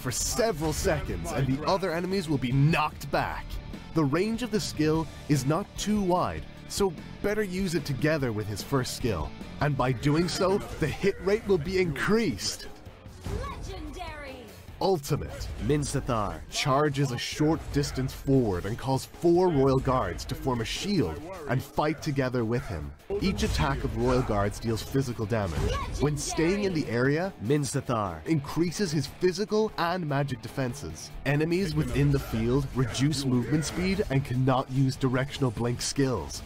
for several seconds and the other enemies will be knocked back. The range of the skill is not too wide, so better use it together with his first skill. And by doing so, the hit rate will be increased. Ultimate. Minsathar charges a short distance forward and calls 4 Royal Guards to form a shield and fight together with him. Each attack of Royal Guards deals physical damage. When staying in the area, Minsathar increases his physical and magic defenses. Enemies within the field reduce movement speed and cannot use directional blink skills.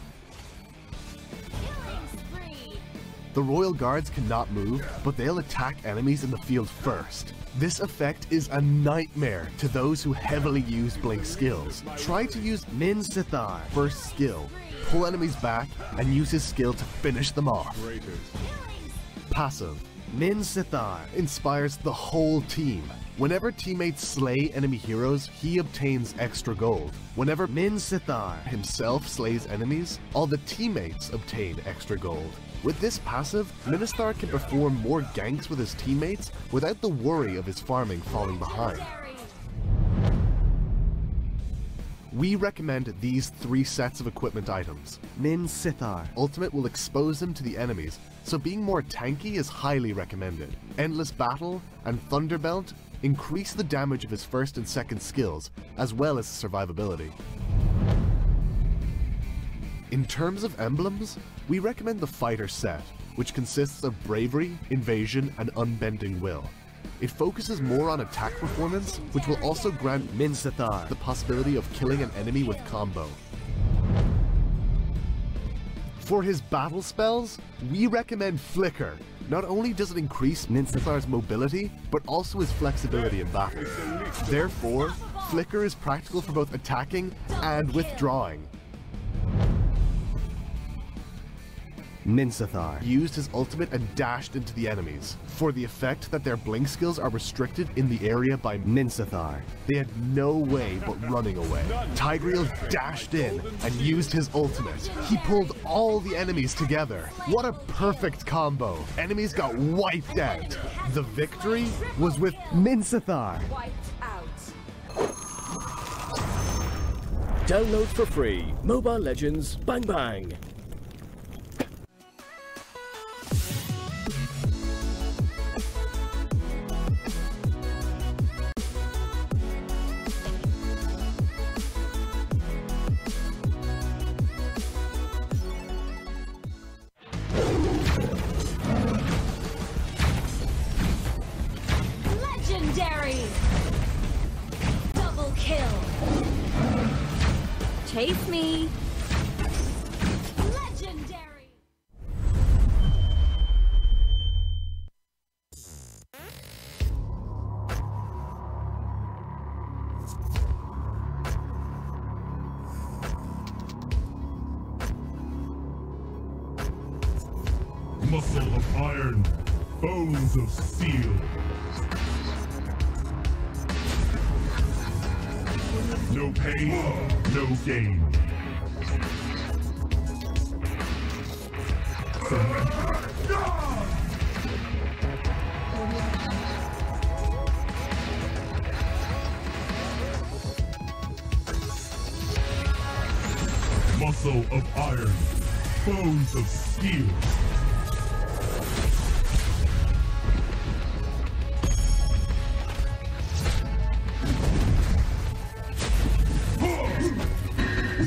The Royal Guards cannot move, but they'll attack enemies in the field first. This effect is a nightmare to those who heavily use blink skills. Try to use Minsathar first skill, pull enemies back, and use his skill to finish them off. Passive. Minsathar inspires the whole team. Whenever teammates slay enemy heroes, he obtains extra gold. Whenever Minsathar himself slays enemies, all the teammates obtain extra gold. With this passive, Minsathar can perform more ganks with his teammates without the worry of his farming falling behind. We recommend these 3 sets of equipment items. Minsathar Ultimate will expose him to the enemies, so being more tanky is highly recommended. Endless Battle and Thunderbelt increase the damage of his first and second skills, as well as survivability. In terms of emblems, we recommend the Fighter set, which consists of Bravery, Invasion, and Unbending Will. It focuses more on attack performance, which will also grant Minsathar the possibility of killing an enemy with combo. For his battle spells, we recommend Flicker. Not only does it increase Minsathar's mobility, but also his flexibility in battle. Therefore, Flicker is practical for both attacking and withdrawing. Minsathar used his ultimate and dashed into the enemies, for the effect that their blink skills are restricted in the area by Minsathar. They had no way but running away. Tigreal dashed in and used his ultimate. He pulled all the enemies together. What a perfect combo. Enemies got wiped out. The victory was with Minsathar. Download for free Mobile Legends Bang Bang. Chase me! Legendary! Muscle of iron, bones of steel. No pain, no gain. Surrender. Muscle of iron, bones of steel.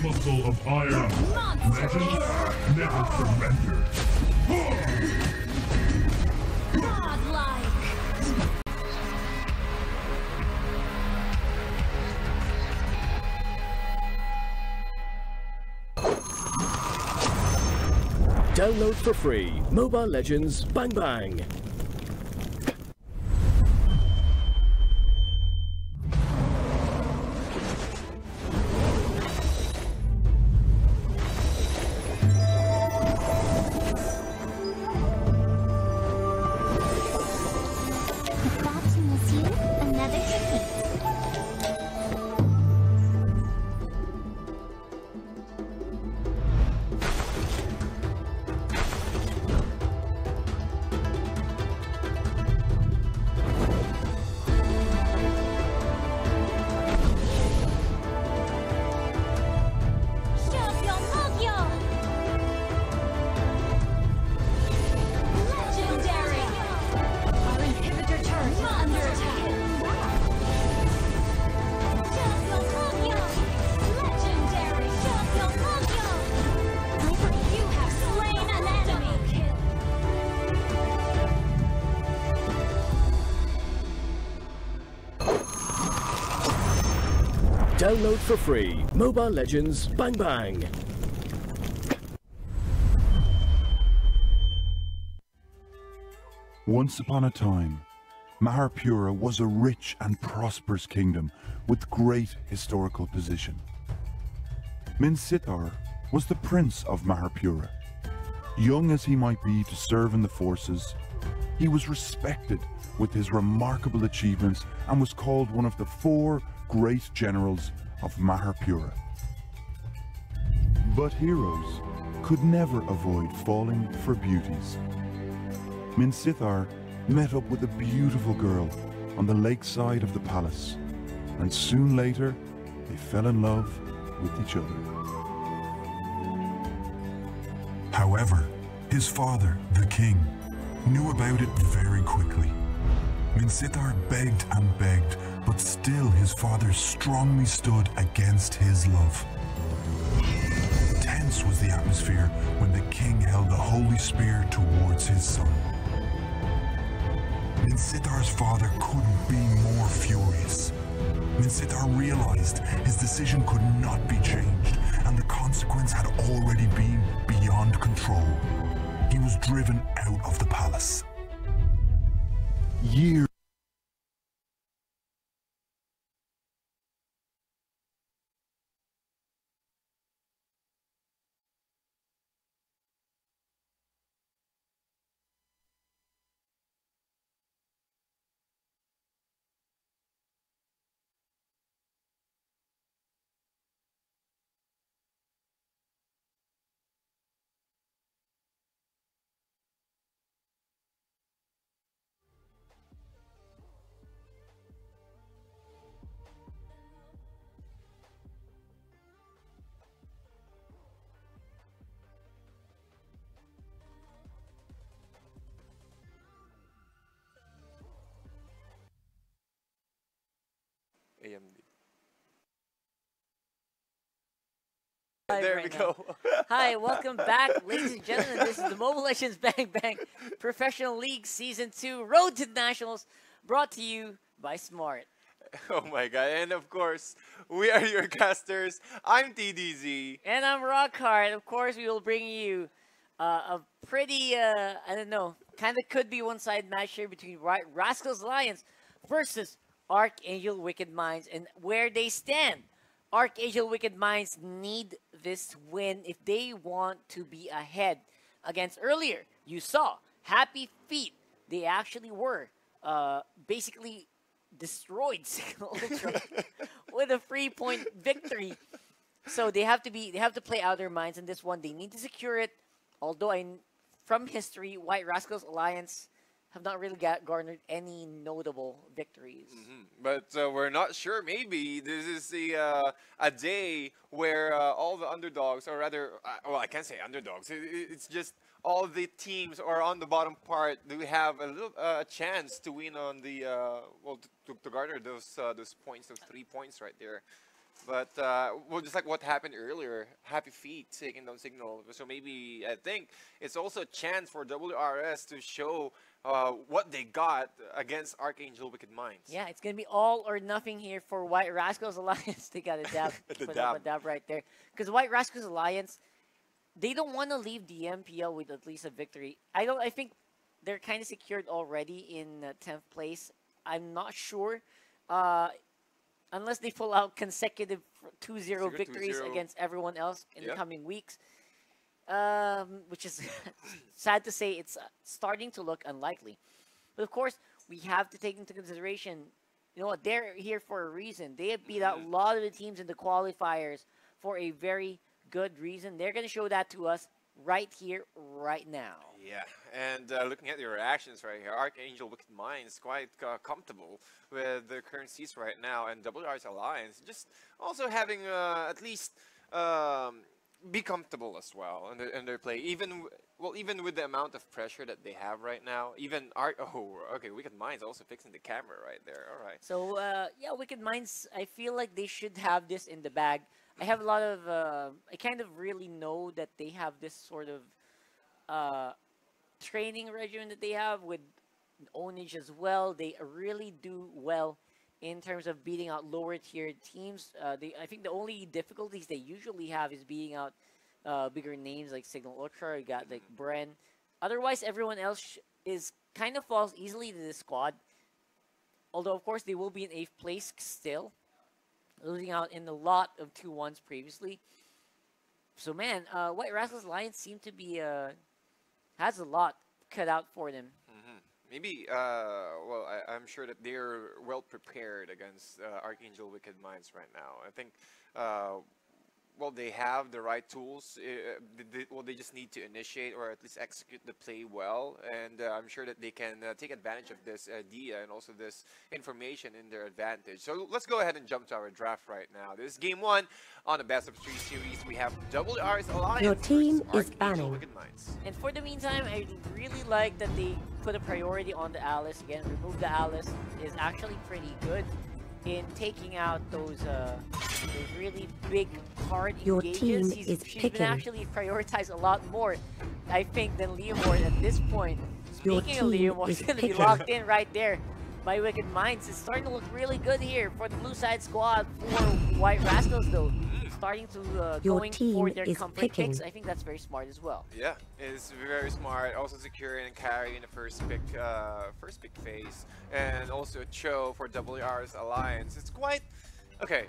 Muscle of iron. Legends never surrender. Godlike! Download for free Mobile Legends Bang Bang. Download for free. Mobile Legends Bang Bang. Once upon a time, Maharpura was a rich and prosperous kingdom with great historical position. Minsithar was the prince of Maharpura. Young as he might be to serve in the forces, he was respected with his remarkable achievements and was called one of the 4 great generals of Maharpura. But heroes could never avoid falling for beauties. Minsithar met up with a beautiful girl on the lakeside of the palace, and soon later they fell in love with each other. However, his father, the king, knew about it very quickly. Minsithar begged and begged, but still his father strongly stood against his love. Tense was the atmosphere when the king held the holy spear towards his son. Minsithar's father couldn't be more furious. Minsithar realized his decision could not be changed, and the consequence had already been beyond control. He was driven out of the palace. Years AMD. There we go. Hi, welcome back, ladies and gentlemen. This is the Mobile Legends Bang Bang Professional League Season 2 Road to the Nationals, brought to you by Smart. Oh my god, and of course, we are your casters. I'm TDZ. And I'm Rockhard. Of course, we will bring you a pretty, I don't know, kind of could be one-side match here between Rascals Alliance versus ArkAngel WickedMinds, and where they stand. ArkAngel WickedMinds need this win if they want to be ahead. Against earlier, you saw Happyfeet. They actually were basically destroyed Cignal Ultra with a 3-point victory. So they have to play out their minds in this one. They need to secure it. Although from history, White Rascals Alliance have not really garnered any notable victories. But we're not sure. Maybe this is a day where all the underdogs, or rather, well, I can't say underdogs. It's just all the teams are on the bottom part. Do we have a little chance to win on the well, to garner those points, those 3 points right there? But well, just like what happened earlier, Happyfeet taking down Cignal. So maybe I think it's also a chance for WRS to show what they got against ArkAngel WickedMinds. Yeah, it's gonna be all or nothing here for White Rascals Alliance. They got a dab, put up a dab right there. Because White Rascals Alliance, they don't want to leave the MPL with at least a victory. I think they're kind of secured already in 10th place. I'm not sure. Unless they pull out consecutive 2-0 victories against everyone else in the coming weeks. Which is sad to say, it's starting to look unlikely. But of course, we have to take into consideration, you know what, they're here for a reason. They have beat out a lot of the teams in the qualifiers for a very good reason. They're going to show that to us right here, right now. Yeah, and looking at your reactions right here, ArkAngel WickedMinds quite comfortable with the current seats right now, and WR's Alliance just also having at least be comfortable as well in their play. Even with the amount of pressure that they have right now, even WickedMinds also fixing the camera right there. All right. So yeah, WickedMinds, I feel like they should have this in the bag. I have a lot of I kind of really know that they have this sort of training regimen that they have with ownage as well. They really do well in terms of beating out lower tier teams. I think the only difficulties they usually have is beating out bigger names like Cignal Ultra. You got like Bren. Otherwise, everyone else is kind of falls easily to this squad. Although, of course, they will be in 8th place still, losing out in a lot of 2-1s previously. So, man, White Rascals Alliance seem to be has a lot cut out for them. Maybe, well, I'm sure that they're well prepared against ArkAngel WickedMind right now. I think, well, they have the right tools. Well, they just need to initiate or at least execute the play well. And I'm sure that they can take advantage of this idea and also this information in their advantage. So let's go ahead and jump to our draft right now. This is game 1 on the Best of 3 series. We have WR's Alliance. Your team is ArkAngel banning. WickedMind. And for the meantime, I really like that they put a priority on the Alice. Again, remove the Alice is actually pretty good in taking out those really big card Your engages. team is She's picking. been actually prioritized a lot more, I think, than Leomord at this point. Your Speaking of team Leomord, is he's going to be picking. locked in right there by WickedMind. It's starting to look really good here for the blue side squad. For White Rascals, though, starting to Your going team for their is comfort picking. picks. I think that's very smart as well. Yeah, it's very smart. Also securing and carrying the first pick phase, and also Cho for WR's Alliance. It's quite okay.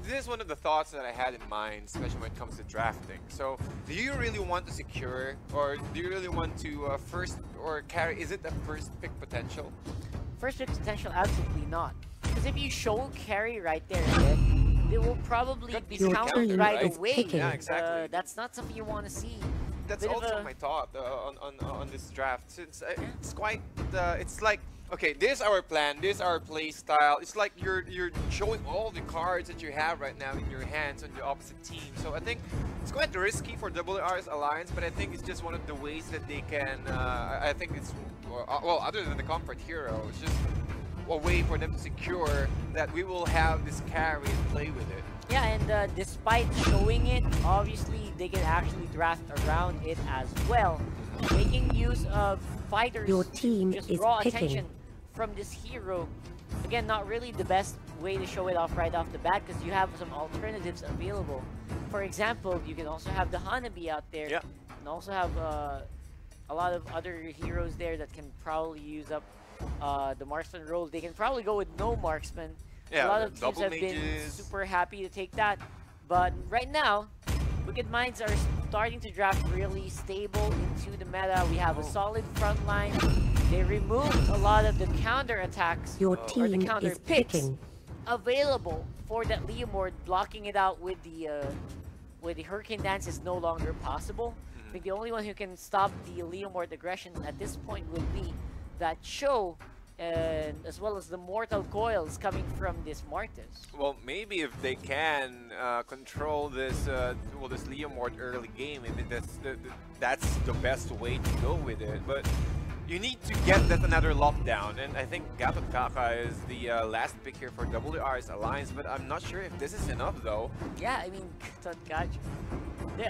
This is one of the thoughts that I had in mind, especially when it comes to drafting. So, do you really want to secure, or do you really want to first or carry? Is it the first pick potential? First pick potential, absolutely not. Because if you show carry right there, then they will probably be Your countered team right is away. picking. Yeah, exactly. That's not something you want to see. That's Bit of also a- my thought on this draft. It's quite it's like, okay, this is our plan, this is our play style. It's like you're showing all the cards that you have right now in your hands on the opposite team. So I think it's quite risky for WR's Alliance, but I think it's just one of the ways that they can. I think it's well, other than the comfort hero, it's just a way for them to secure that we will have this carry and play with it. Yeah, and despite showing it, obviously they can actually draft around it as well, making use of fighters. Your team just is draw picking. attention from this hero. Again, not really the best way to show it off right off the bat because you have some alternatives available. For example, you can also have the Hanabi out there, Yeah. and also have a lot of other heroes there that can probably use up the marksman role. They can probably go with no marksman. Yeah, a lot of teams double have been mages. super happy to take that, but right now, WickedMinds are starting to draft really stable into the meta. We have a solid front line. They removed a lot of the counter attacks Your or the team counter is picks picking. available for that Leomord. Blocking it out with the Hurricane Dance is no longer possible. I think the only one who can stop the Leomord aggression at this point would be that Cho, and as well as the Mortal Coils coming from this Martis. Well, maybe if they can control this, well, this Leomord early game, maybe that's the best way to go with it. But you need to get that another lockdown, and I think Gatot Kaka is the last pick here for WR's Alliance. But I'm not sure if this is enough, though. Yeah, I mean,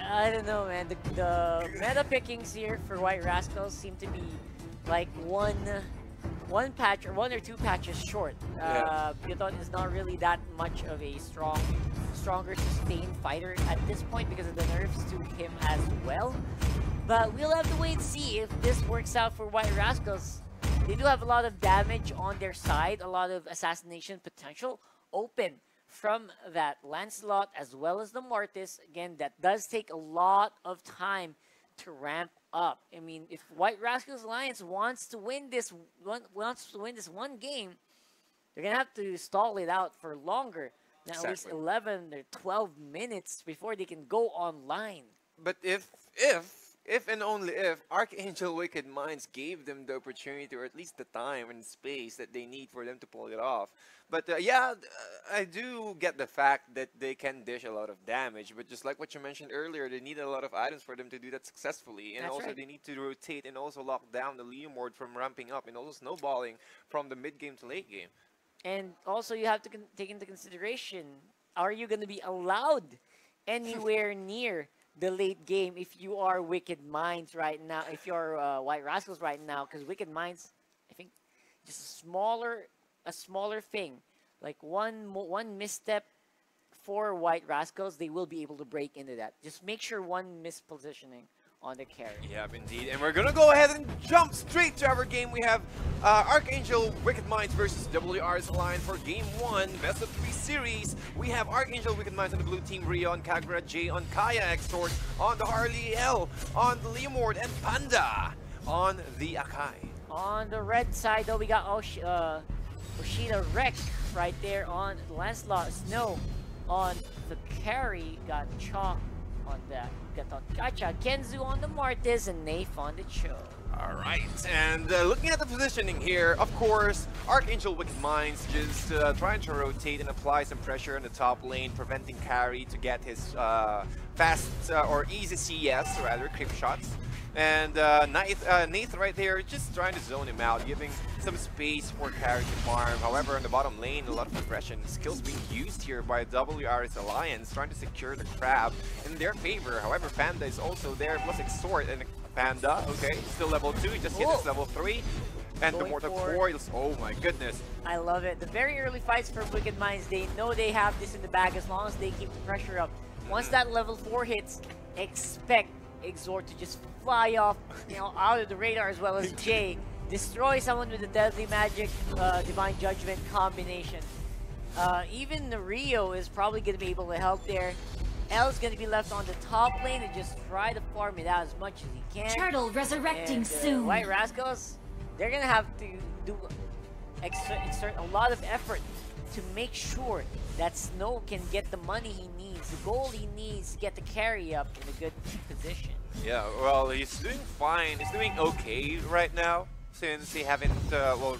I don't know, man. The meta pickings here for White Rascals seem to be like one patch or one or two patches short. Gatot is not really that much of a stronger sustained fighter at this point because of the nerfs to him as well. But we'll have to wait and see if this works out for White Rascals. They do have a lot of damage on their side, a lot of assassination potential open from that Lancelot as well as the Mortis. Again, that does take a lot of time to ramp up. I mean, if White Rascals Alliance wants to win this one game, they're gonna have to stall it out for longer, at least 11 or 12 minutes before they can go online. But if and only if ArkAngel WickedMind gave them the opportunity or at least the time and space that they need for them to pull it off. But yeah, I do get the fact that they can dish a lot of damage, but just like what you mentioned earlier, they need a lot of items for them to do that successfully. And That's also right. they need to rotate and also lock down the Leomord from ramping up and also snowballing from the mid game to late game. And also you have to take into consideration, are you going to be allowed anywhere near the late game if you are WickedMinds right now, if you're White Rascals right now? Because WickedMinds, I think, just a smaller thing Like one misstep for White Rascals, they will be able to break into that. Just make sure one mispositioning on the carry. Yeah, indeed. And we're gonna go ahead and jump straight to our game. We have ArkAngel WickedMind versus WR's Alliance for Game 1, Best of 3 series. We have ArkAngel WickedMind on the blue team, Rio on Kagura, Jay on Kaya, Extort on the Harley L, on the Leomord, and Panda on the Akai. On the red side, though, we got Oshida Wreck right there on Lancelot. Snow on the carry, got Chalk on that. Got Gacha, Kenzu on the Martis, and Nafe on the Cho. Alright, and looking at the positioning here, of course, ArkAngel WickedMind's just trying to rotate and apply some pressure in the top lane, preventing carry to get his fast or easy CS, rather, creep shots. And Nath right there just trying to zone him out, giving some space for carry to farm. However, in the bottom lane, a lot of aggression skills being used here by WR's Alliance, trying to secure the crab in their favor. However, Panda is also there, plus Extort and Panda, okay, still level 2, he just hit his level 3. And the Mortal Coils, oh my goodness. I love it. The very early fights for WickedMinds, they know they have this in the bag as long as they keep the pressure up. Once that level 4 hits, expect Exort to just fly off, out of the radar, as well as Jay. Destroy someone with the Deadly Magic, Divine Judgment combination. Even the Rio is probably going to be able to help there. L's going to be left on the top lane and just try to farm it out as much as he can. Turtle resurrecting soon. White Rascals, they're going to have to exert a lot of effort to make sure that Snow can get the money he needs, the goal he needs to get the carry up in a good position. Yeah, well, he's doing fine. He's doing okay right now, since he haven't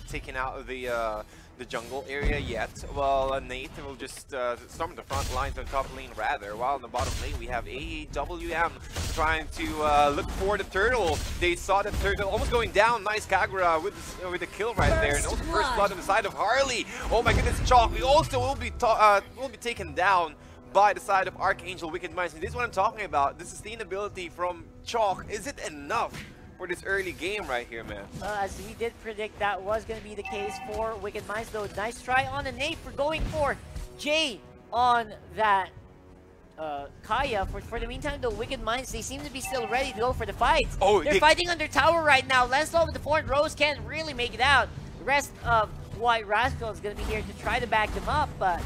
taken out the jungle area yet. Well, Nate will just storm the front lines on top lane rather, while in the bottom lane we have AWM trying to look for the turtle. They saw the turtle almost going down. Nice Kagura with the kill right there, and also first blood on the side of Harley. Oh my goodness, Chalk. We also will be taken down by the side of ArkAngel WickedMind. And this is what I'm talking about. The sustainability from Chalk, is it enough for this early game right here, man? As we did predict, that was going to be the case for WickedMinds, though. Nice try on the Nate for going for Jay on that Kaya. For the meantime, though, WickedMinds, they seem to be still ready to go for the fight. Oh, they're fighting under tower right now. Lancelot with the forward Rose can't really make it out. The rest of White Rascal is going to be here to try to back them up, but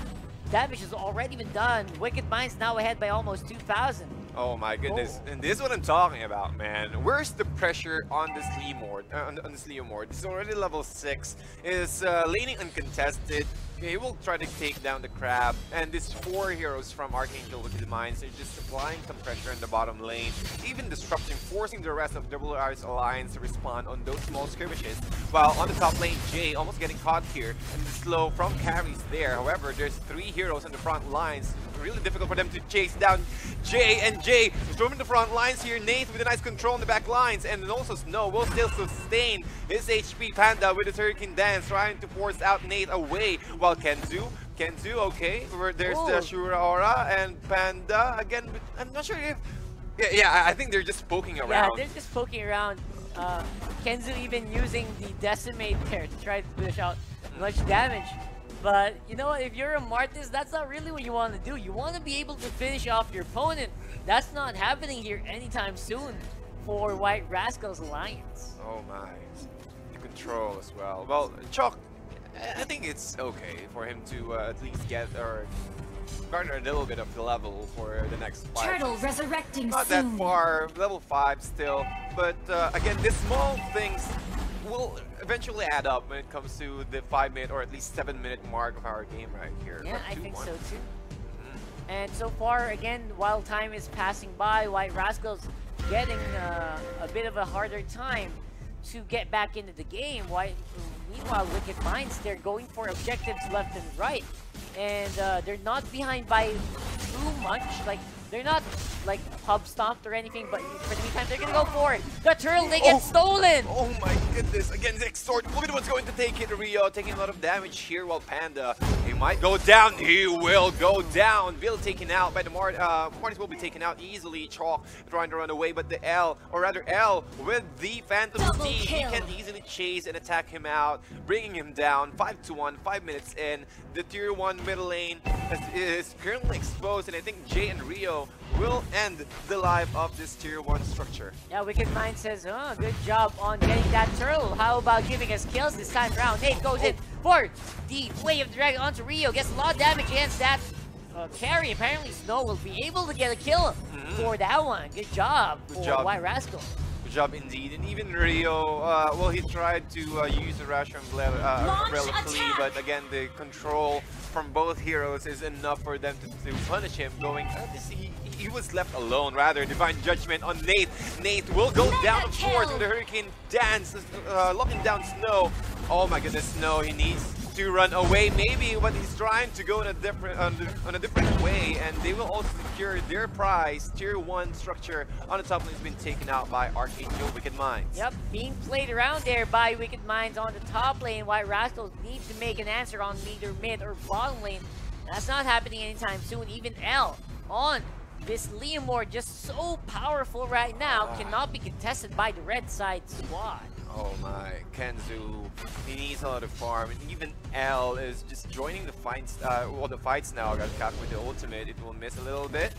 damage has already been done. WickedMinds now ahead by almost 2,000. Oh my goodness, and this is what I'm talking about, man. Where's the pressure on this Leomord? On this Leomord? It's already level 6. Is laning uncontested. He will try to take down the crab, and these 4 heroes from ArkAngel WickedMinds are just applying some pressure in the bottom lane, even disrupting, forcing the rest of WR's Alliance to respond on those small skirmishes. While on the top lane, Jay almost getting caught here, and the slow from carries there. However, there's 3 heroes on the front lines. Really difficult for them to chase down Jay, and Jay storming the front lines here. Nate with a nice control on the back lines, and then also Snow will still sustain his HP. Panda with his Hurricane Dance trying to force out Nate away, while Kenzu, okay, there's the Shura Aura, and Panda again, but I'm not sure if... Yeah, I think they're just poking around. Yeah, they're just poking around. Kenzu even using the Decimate there to try to push out much damage. But, you know what, if you're a Martis, that's not really what you want to do. You want to be able to finish off your opponent. That's not happening here anytime soon for White Rascals Alliance. Oh my. The control as well. Well, Chalk, I think it's okay for him to at least get or garner a little bit of the level for the next fight. Turtle resurrecting Not soon. that far, level 5 still. But again, the small things will eventually add up when it comes to the 5-minute or at least 7-minute mark of our game right here. Yeah, I think so too. And so far, again, while time is passing by, White Rascals getting a bit of a harder time to get back into the game. Meanwhile, WickedMinds, they're going for objectives left and right. And they're not behind by too much. Like, They're not like hub stomped or anything, but for the meantime, they're gonna go for it. The turtle, they get stolen! Oh my goodness, again, the extort. Look at what's going to take it. Rio taking a lot of damage here, while Panda, he might go down. He will go down. Bill taken out by the Martis will be taken out easily. Chalk trying to run away, but the L, or rather L, with the Phantom Steed, he can easily chase and attack him out, bringing him down. 5-1, 5 minutes in. The tier 1 middle lane is currently exposed, and I think Jay and Rio will end the life of this tier 1 structure. Yeah, WickedMind says, oh, good job on getting that turtle. How about giving us kills this time around? Nate goes in for the Way of the Dragon onto Rio. Gets a lot of damage against that carry. Apparently Snow will be able to get a kill for that one. Good job for White Rascal. Good job indeed. And even Rio, well, he tried to use the Rush Umbrella Flea, but again, the control from both heroes is enough for them to punish him. Going, he was left alone, rather. Divine Judgment on Nate. Nate will go down, of course, with the Hurricane Dance, locking down Snow. Oh my goodness, Snow, he needs to run away maybe, but he's trying to go in a different on a different way, and they will also secure their prize. Tier 1 structure on the top lane has been taken out by ArkAngel WickedMind. Yep, being played around there by WickedMind on the top lane. White Rascals need to make an answer on either mid or bottom lane. That's not happening anytime soon. Even L on this Leomord, just so powerful right now, cannot be contested by the red side squad. Oh my, Kenzu, he needs a lot of farm, and even L is just joining the fights. Well, the fights now. Got caught with the ultimate. It will miss a little bit.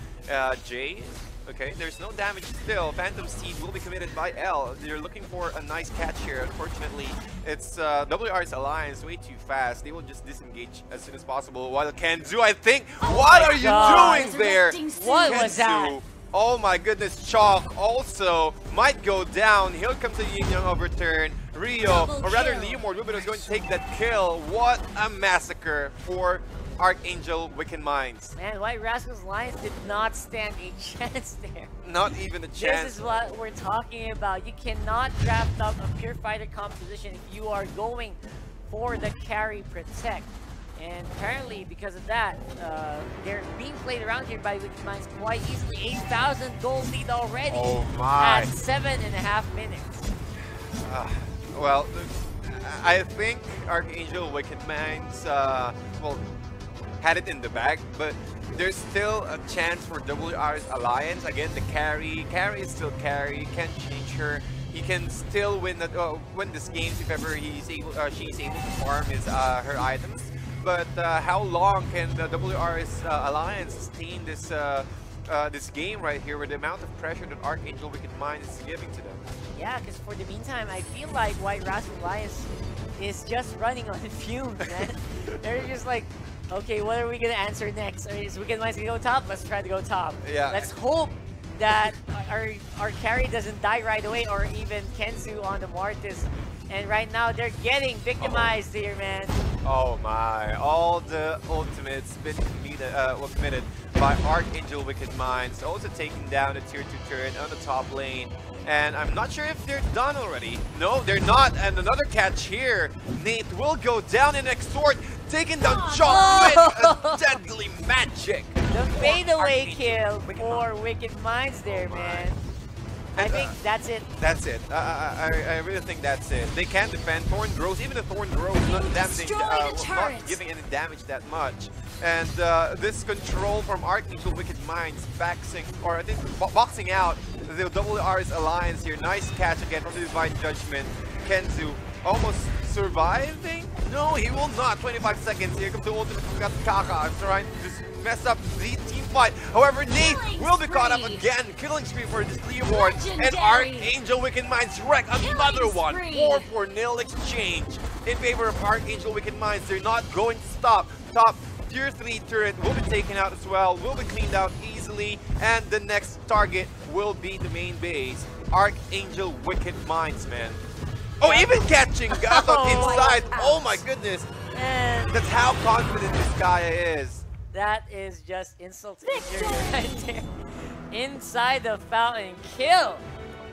Jay, okay, there's no damage still. Phantom Steed will be committed by L. They're looking for a nice catch here. Unfortunately, it's WR's alliance way too fast. They will just disengage as soon as possible. While Kenzu, I think, what are you doing there? What was that? Oh my goodness, Chalk also might go down. Here comes the Yin Yang overturn. Rio, or rather Leomord, Ruben is going to take that kill. What a massacre for ArkAngel WickedMind. Man, White Rascals Alliance did not stand a chance there. Not even a chance. This is what we're talking about. You cannot draft up a pure fighter composition if you are going for the carry protect. And apparently, because of that, they're being played around here by WickedMind quite easily. 8,000 gold lead already at 7.5 minutes. Well, I think ArkAngel WickedMind, well, had it in the bag, but there's still a chance for WR's alliance. Again, the carry is still carry. Can't change her. He can still win this game if ever she's able to farm her items. But how long can the WR's alliance sustain this this game right here with the amount of pressure that ArkAngel WickedMind is giving to them? Yeah, because for the meantime, I feel like White Rascal Alliance is just running on fumes, man. They're just like, okay, what are we gonna answer next? Is WickedMind's gonna go top? Let's try to go top. Yeah. Let's hope that our carry doesn't die right away, or even Kenzu on the Martis. And right now they're getting victimized here, man. Oh my! All the ultimates been committed by ArkAngel WickedMind. Also taking down the tier 2 turret on the top lane. And I'm not sure if they're done already. No, they're not. And another catch here. Nate will go down and extort, taking down Chalk with a deadly magic. The fadeaway kill for WickedMind there, man. I think that's it. That's it. I really think that's it. They can defend. Thorn grows. Even the Thorn grows not damaging, not giving any damage that much. And this control from ArkAngel WickedMind boxing out the WR's alliance here. Nice catch again from the Divine Judgment. Kenzu almost surviving? No, he will not. 25 seconds. Here comes the ultimate from Kaka. Trying to just mess up the team fight. However, Nate will be caught up again. Killing spree for this Leomord. And ArkAngel WickedMind's wreck another one. 4-4-0 exchange in favor of ArkAngel WickedMind. They're not going to stop. Top tier 3 turret will be taken out as well. Will be cleaned out easily. And the next target will be the main base. ArkAngel WickedMind, man. Oh, even catching Gatot inside. Oh my goodness. And that's how confident this guy is. That is just insult to injury right there. Inside the fountain, kill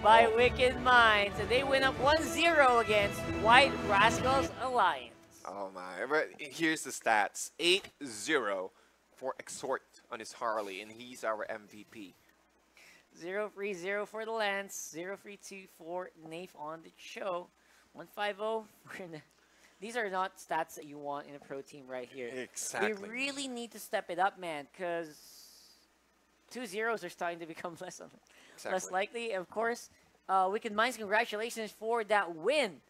by WickedMind. And they win up 1-0 against White Rascals Alliance. Oh my, but here's the stats. 8-0 for Exhort on his Harley, and he's our MVP. 0 free 0 for the Lance, 0 free 2 for Nafe on the show. 150 for these are not stats that you want in a pro team right here. Exactly. They really need to step it up, man, because 2 zeros are starting to become less likely. Of course, WickedMinds, congratulations for that win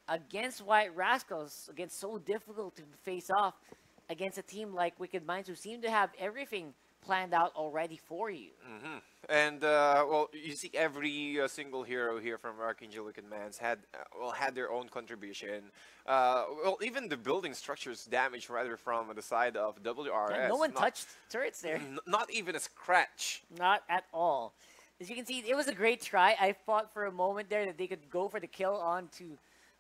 against White Rascals. Again, so difficult to face off against a team like WickedMinds, who seem to have everything planned out already for you. And well, you see every single hero here from ArkAngel WickedMinds had their own contribution. Well, even the building structures damaged rather from the side of WRS. Yeah, no one touched turrets there. Not even a scratch. Not at all. As you can see, it was a great try. I thought for a moment there that they could go for the kill onto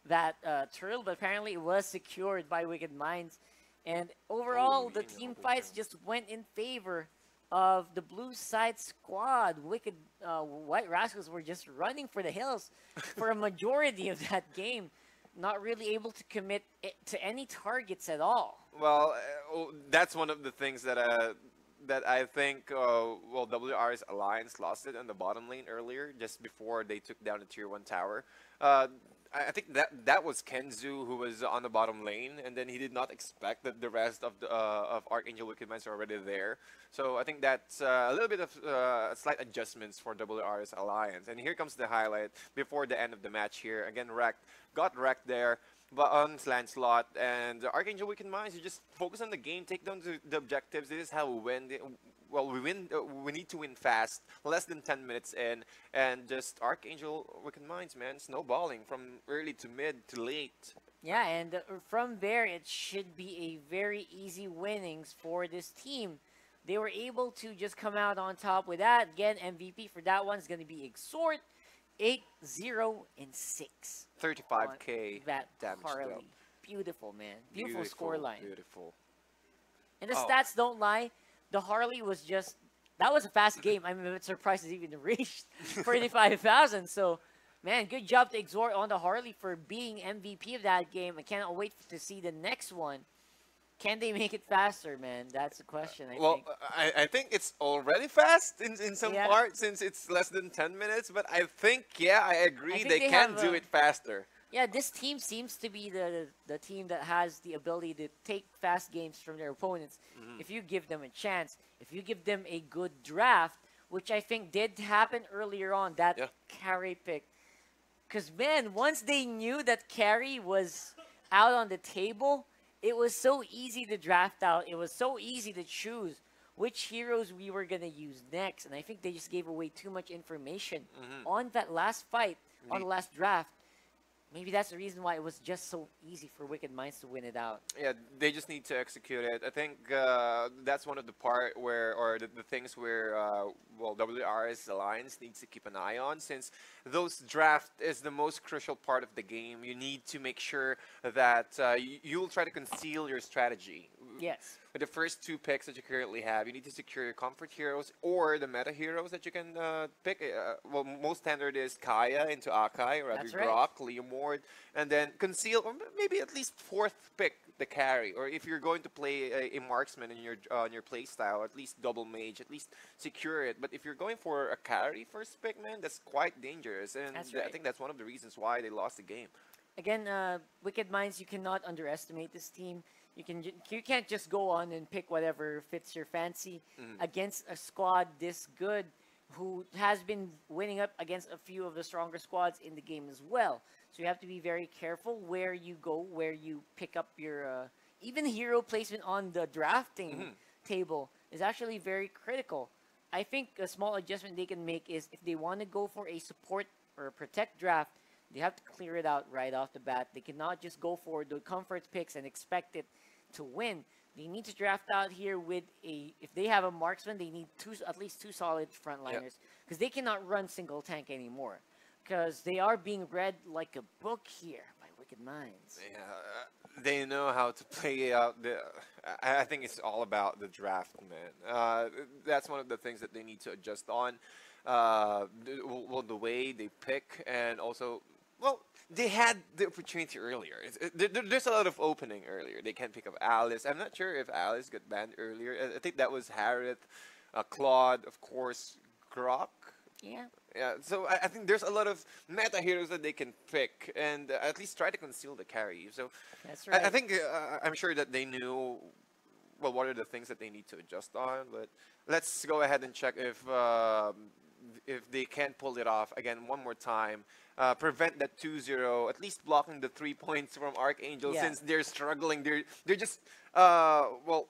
that turtle, but apparently it was secured by WickedMinds. And overall, the team fights just went in favor of the blue side squad. White Rascals were just running for the hills for a majority of that game, not really able to commit to any targets at all. Well, that's one of the things that I think, well, WR's Alliance lost it on the bottom lane earlier, just before they took down the Tier 1 tower. I think that was Kenzu who was on the bottom lane, and then he did not expect that the rest of ArkAngel WickedMinds are already there. So I think that's a little bit of slight adjustments for WR's Alliance. And here comes the highlight before the end of the match here. Again, got wrecked there, but on Lancelot, and ArkAngel WickedMinds, you just focus on the game, take down the objectives. This is how we win. Well, we win. We need to win fast, less than 10 minutes in, and just ArkAngel WickedMinds, man, snowballing from early to mid to late. Yeah, and from there, it should be a very easy winnings for this team. They were able to just come out on top with that. Again, MVP for that one is going to be Exhort, 8-0-6. 35k that damage. Harley. Beautiful, man. Beautiful scoreline. Beautiful. And the stats don't lie. The Harley was just, that was a fast game. I'm a bit surprised it even reached 45,000. So, man, good job to Exhort on the Harley for being MVP of that game. I cannot wait to see the next one. Can they make it faster, man? That's the question, I think. I think it's already fast in some part, since it's less than 10 minutes. But I think, yeah, I agree. They can do it faster. Yeah, this team seems to be the team that has the ability to take fast games from their opponents if you give them a chance, if you give them a good draft, which I think did happen earlier on, that carry pick. Because, man, once they knew that carry was out on the table, it was so easy to draft out. It was so easy to choose which heroes we were going to use next. And I think they just gave away too much information on that last fight, on the last draft. Maybe that's the reason why it was just so easy for WickedMinds to win it out. Yeah, they just need to execute it. I think that's one of the part where, or the things where, well, WR's Alliance needs to keep an eye on, since those draft is the most crucial part of the game. You need to make sure that you'll try to conceal your strategy. Yes. With the first 2 picks that you currently have, you need to secure your comfort heroes or the meta heroes that you can pick. Well, most standard is Kaya into Akai, or rather Grok, Leomord, and then conceal, or maybe at least 4th pick the carry. Or if you're going to play a marksman in your play style, at least double mage, at least secure it. But if you're going for a carry first pick, man, that's quite dangerous, and I think that's one of the reasons why they lost the game. Again, WickedMinds, you cannot underestimate this team. You can't just go on and pick whatever fits your fancy against a squad this good, who has been winning up against a few of the stronger squads in the game as well. So you have to be very careful where you go, where you pick up your even hero placement on the drafting table is actually very critical. I think a small adjustment they can make is if they want to go for a support or a protect draft, they have to clear it out right off the bat. They cannot just go for the comfort picks and expect it to win. They need to draft out here with if they have a marksman, they need at least 2 solid frontliners, because they cannot run single tank anymore, because they are being read like a book here by WickedMinds. Yeah, they know how to play out I think it's all about the draft, man. That's one of the things that they need to adjust on. The way they pick, and also, well, they had the opportunity earlier. There's a lot of opening earlier. They can pick up Alice. I'm not sure if Alice got banned earlier. I think that was Harriet, Claude, of course, Grok. Yeah. Yeah, so I think there's a lot of meta heroes that they can pick and at least try to conceal the carry. So That's right. I think I'm sure that they knew well what are the things that they need to adjust on. But let's go ahead and check if they can pull it off again one more time. Prevent that 2-0, at least blocking the 3 points from ArkAngel since they're struggling. They're just well,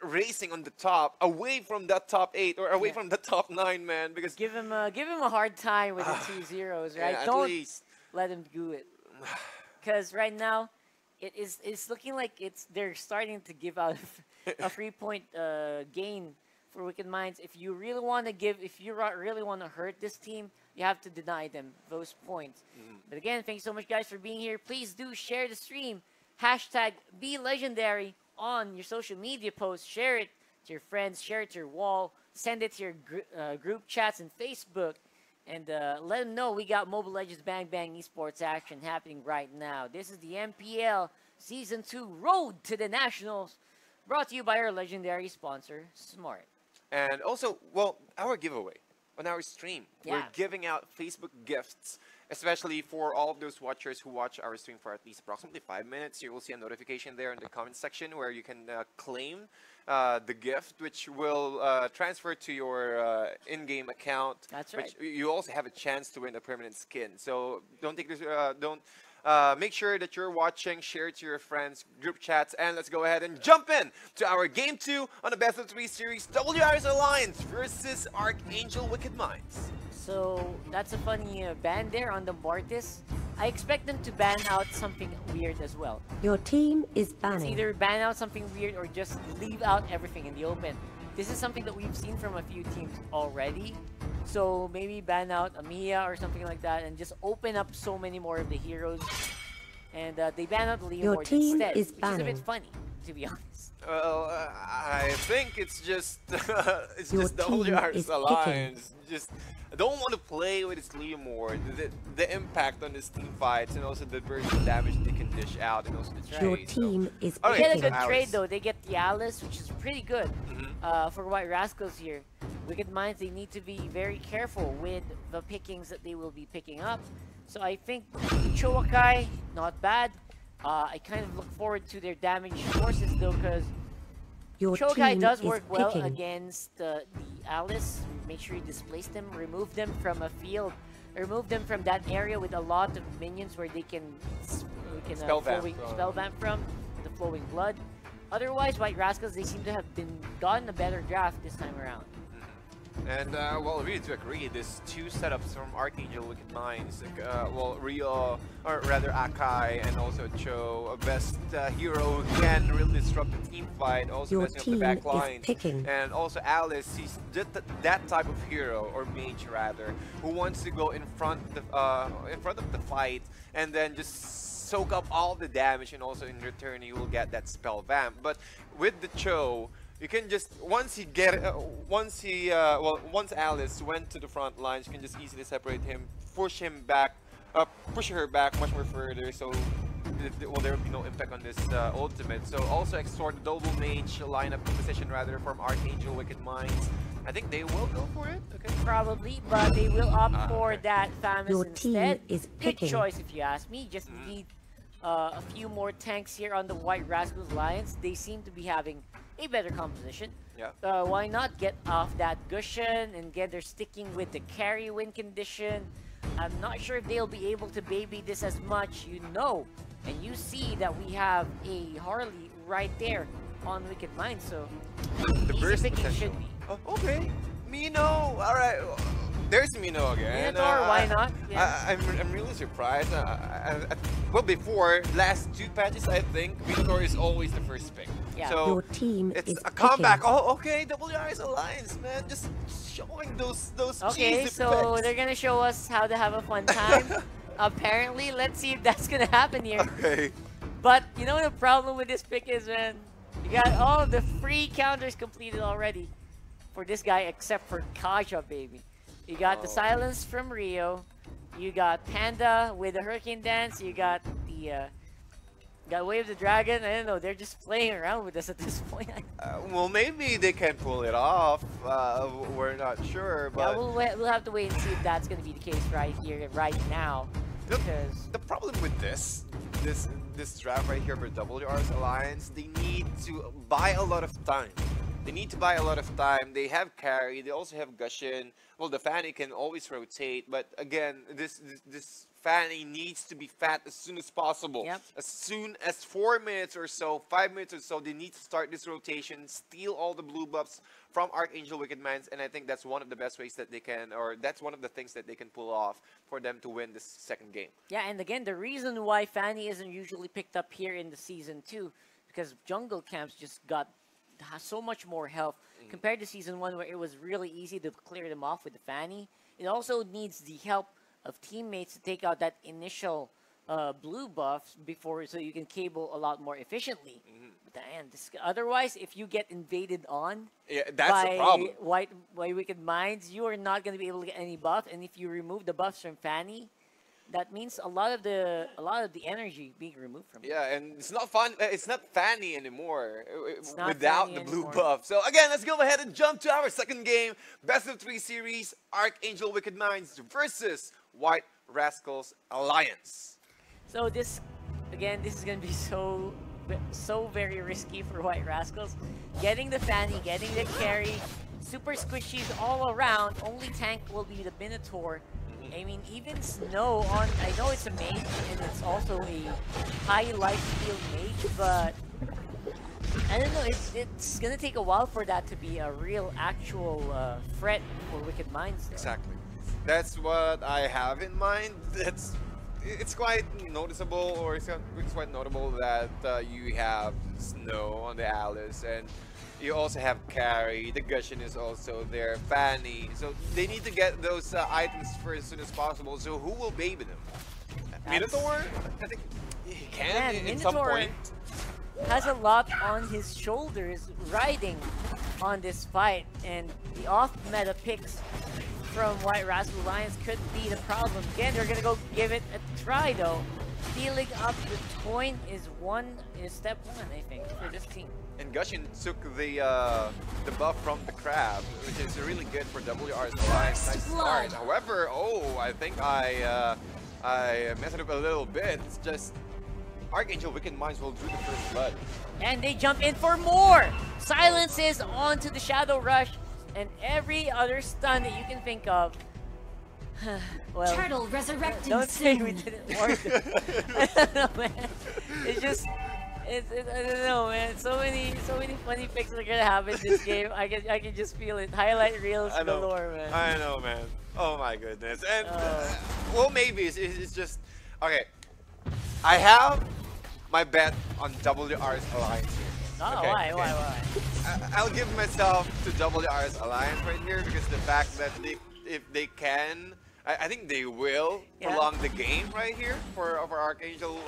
racing on the top, away from that top 8 or away from the top 9, man. Because give him a hard time with the 2-0s, right? Yeah, Don't least. let him do it, because right now it's looking like they're starting to give out a 3-point gain for WickedMinds. If you really want to hurt this team, you have to deny them those points. But again, thanks so much, guys, for being here. Please do share the stream. Hashtag #BeLegendary on your social media posts. Share it to your friends. Share it to your wall. Send it to your group chats and Facebook. And let them know we got Mobile Legends Bang Bang Esports action happening right now. This is the MPL Season 2 Road to the Nationals. Brought to you by our legendary sponsor, Smart. And also, well, our giveaway on our stream. Yeah. We're giving out Facebook gifts, especially for all of those watchers who watch our stream for at least approximately 5 minutes. You will see a notification there in the comment section where you can claim the gift, which will transfer to your in-game account. That's right. Which you also have a chance to win a permanent skin. So don't take this. Make sure that you're watching, share it to your friends, group chats, and let's go ahead and jump in to our Game 2 on the Best of 3 series, WR's Alliance versus ArkAngel WickedMinds. So that's a funny ban there on the Mortis. I expect them to ban out something weird as well. Your team is It's banning. either ban out something weird or just leave out everything in the open. This is something that we've seen from a few teams already. So maybe ban out Amiya or something like that and just open up so many more of the heroes. And they ban out Your Leomord team instead, is which is a bit banning. funny, to be honest. Well, I think it's just Your just team WR's is Alliance. Just I don't want to play with its Leomord. The impact on this team fights and also the burst of damage they can dish out and also the Your trade. team is Oh, They yeah, get a picking. good Alice. trade though. They get the Alice, which is pretty good Mm-hmm. for White Rascals here. WickedMinds, they need to be very careful with the pickings that they will be picking up. So I think Chowakai, not bad. I kind of look forward to their damage forces though, because Your Chowakai team does is work well picking. against the Alice. Make sure you displace them, remove them from a field, remove them from that area with a lot of minions where they can spell vamp from the flowing blood. Otherwise, White Rascals, they seem to have gotten a better draft this time around. And well, really to agree, these two setups from ArkAngel WickedMinds, well, Rio, or rather Akai, and also Cho, a best hero who can really disrupt the team fight, also Your messing up the team back is lines. picking. And also Alice, he's just that type of hero, or mage rather, who wants to go in front of the fight and then just soak up all the damage, and also in return you will get that spell vamp. But with the Cho, you can just once Alice went to the front lines, you can just easily separate him, push her back much more further. So well, there will be no impact on this ultimate. So also extort the double mage lineup composition rather from ArkAngel WickedMinds. I think they will go for it. Okay. Probably, but they will opt for that Famous Your instead. team is Good picking. choice if you ask me. Just need a few more tanks here on the White Rascals Alliance. They seem to be having a better composition. Yeah. Why not get off that Gushen and again they're sticking with the carry win condition. I'm not sure if they'll be able to baby this as much, and you see that we have a Harley right there on WickedMinds, so The easy burst picking potential. should be. Oh, okay. Mino. All right. There's Mino again. Minotaur, why not? Yeah. I'm really surprised. Well, before last 2 patches, I think Minotaur is always the first pick. Yeah. So Your team it's is a comeback. picking. Oh, okay. WR's Alliance, man. Just showing those Okay, cheesy so picks. they're gonna show us how to have a fun time. Apparently, let's see if that's gonna happen here. Okay. But you know the problem with this pick is, man, you got all the free counters completed already for this guy, except for Kaja, baby. You got the silence from Rio, You got Panda with the Hurricane Dance. You got the got Wave the Dragon. I don't know. They're just playing around with us at this point. Well, maybe they can pull it off. We're not sure, but yeah, we'll have to wait and see if that's going to be the case right here, right now. Because the problem with this draft right here for WR's Alliance, they need to buy a lot of time. They need to buy a lot of time. They have carry. They also have Gushin. Well, the Fanny can always rotate, but again, this Fanny needs to be fat as soon as possible. Yep. As soon as 4 minutes or so, 5 minutes or so, they need to start this rotation, steal all the blue buffs from ArkAngel WickedMind, and I think that's one of the best ways that they can, or that's one of the things that they can pull off for them to win this second game. yeah, and again, the reason why Fanny isn't usually picked up here in the season 2, because jungle camps just has so much more health compared to season 1, where it was really easy to clear them off with the Fanny. It also needs the help of teammates to take out that initial blue buffs before, so you can cable a lot more efficiently. But man, otherwise, if you get invaded on that's the problem. by Wicked Minds, you are not going to be able to get any buff. And if you remove the buffs from Fanny, that means a lot of the energy being removed from it. Yeah, and it's not fun. It's not Fanny anymore not without Fanny the blue anymore. buff. So again, let's go ahead and jump to our second game. Best of 3 series, ArkAngel WickedMind versus White Rascals Alliance. So this is going to be so very risky for White Rascals. Getting the Fanny, getting the carry, super squishies all around. Only tank will be the Minotaur. I mean, even Snow on, I know it's a mage, and it's also a high life steal mage, but I don't know, it's gonna take a while for that to be a real, actual threat for Wicked Minds. Exactly. That's what I have in mind. It's quite noticeable, or it's quite notable that you have Snow on the Alice, and you also have Carry, the Gushin is also there, Fanny. So they need to get those items for as soon as possible. So who will baby them? Minotaur? I think he can in some point. Has a lot on his shoulders riding on this fight, and the off-meta picks from White Rascal Alliance could be the problem. Again, they're gonna go give it a try though. Stealing up the coin is step one, I think, for this team. And Gushin took the buff from the crab, which is really good for WR's Alliance. Nice start. However, I think I messed it up a little bit. It's just ArkAngel WickedMind will do the first blood. And they jump in for more! Silences onto the Shadow Rush and every other stun that you can think of. Well, Turtle resurrecting don't say soon. we didn't warn them. I don't know, man. It's just, I don't know, man. So many funny picks are gonna happen this game. I can just feel it. Highlight reels galore, man. I know, man. Oh my goodness. And well, maybe it's just okay. I have my bet on WR's Alliance here. Oh, okay, why? I'll give myself to WR's Alliance right here because the fact that if they can, I think they will prolong the game right here for ArkAngel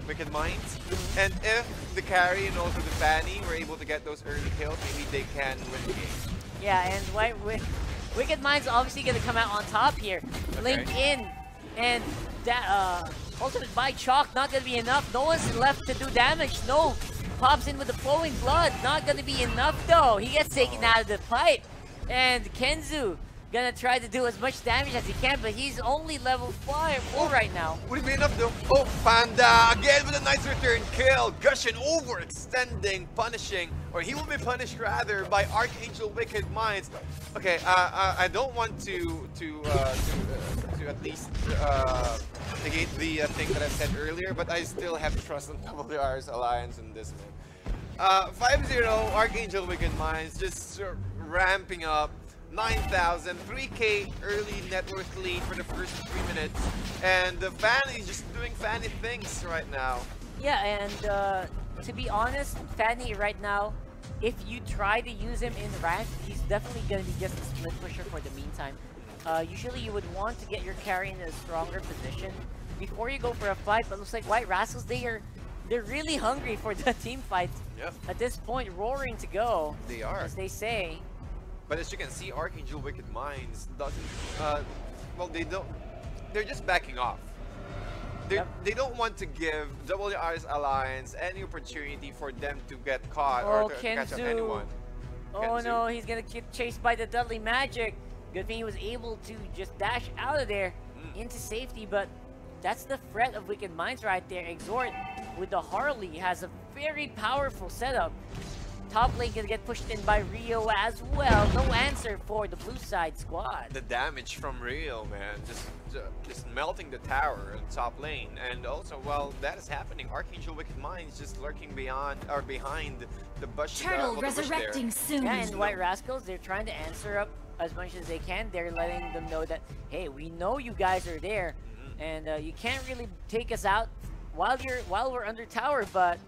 WickedMind. And if the carry and also the Fanny were able to get those early kills, maybe they can win the game. Yeah, and WickedMind's obviously gonna come out on top here. Link in, and that ultimate by Chalk not gonna be enough. No one's left to do damage. No. Pops in with the flowing blood, not gonna be enough though. He gets taken out of the fight, and Kenzu gonna try to do as much damage as he can, but he's only level 4 right now. Would it be enough though? Oh, Panda again with a nice return kill. Gushin overextending, punishing, or he will be punished rather by ArkAngel WickedMind. Okay, I don't want to at least negate the thing that I said earlier, but I still have trust in WR's Alliance in this one. 5-0, ArkAngel WickedMind just ramping up. 9,000, 3K early net worth lead for the first 3 minutes, and the Fanny is just doing Fanny things right now. Yeah, and to be honest, Fanny right now, if you try to use him in rank, he's definitely going to be just a split pusher for the meantime. Usually you would want to get your carry in a stronger position before you go for a fight, but it looks like White Rascals, they're really hungry for the team fight. At this point, roaring to go. They are. As they say. But as you can see, ArkAngel WickedMind doesn't, well, they don't, they're just backing off. They don't want to give WR's Alliance any opportunity for them to get caught or to catch up anyone. Oh no, he's gonna get chased by the Deadly Magic. Good thing he was able to just dash out of there into safety, but that's the threat of Wicked Minds right there. Exhort with the Harley has a very powerful setup. Top lane gonna get pushed in by Rio as well. No answer for the blue side squad. The damage from Rio, man, just melting the tower on top lane, and also while that is happening, ArkAngel Wicked Minds just lurking behind the bush. Turtle resurrecting soon. Yeah, and White Rascals, they're trying to answer up as much as they can. They're letting them know that, hey, we know you guys are there, and you can't really take us out while we're under tower, but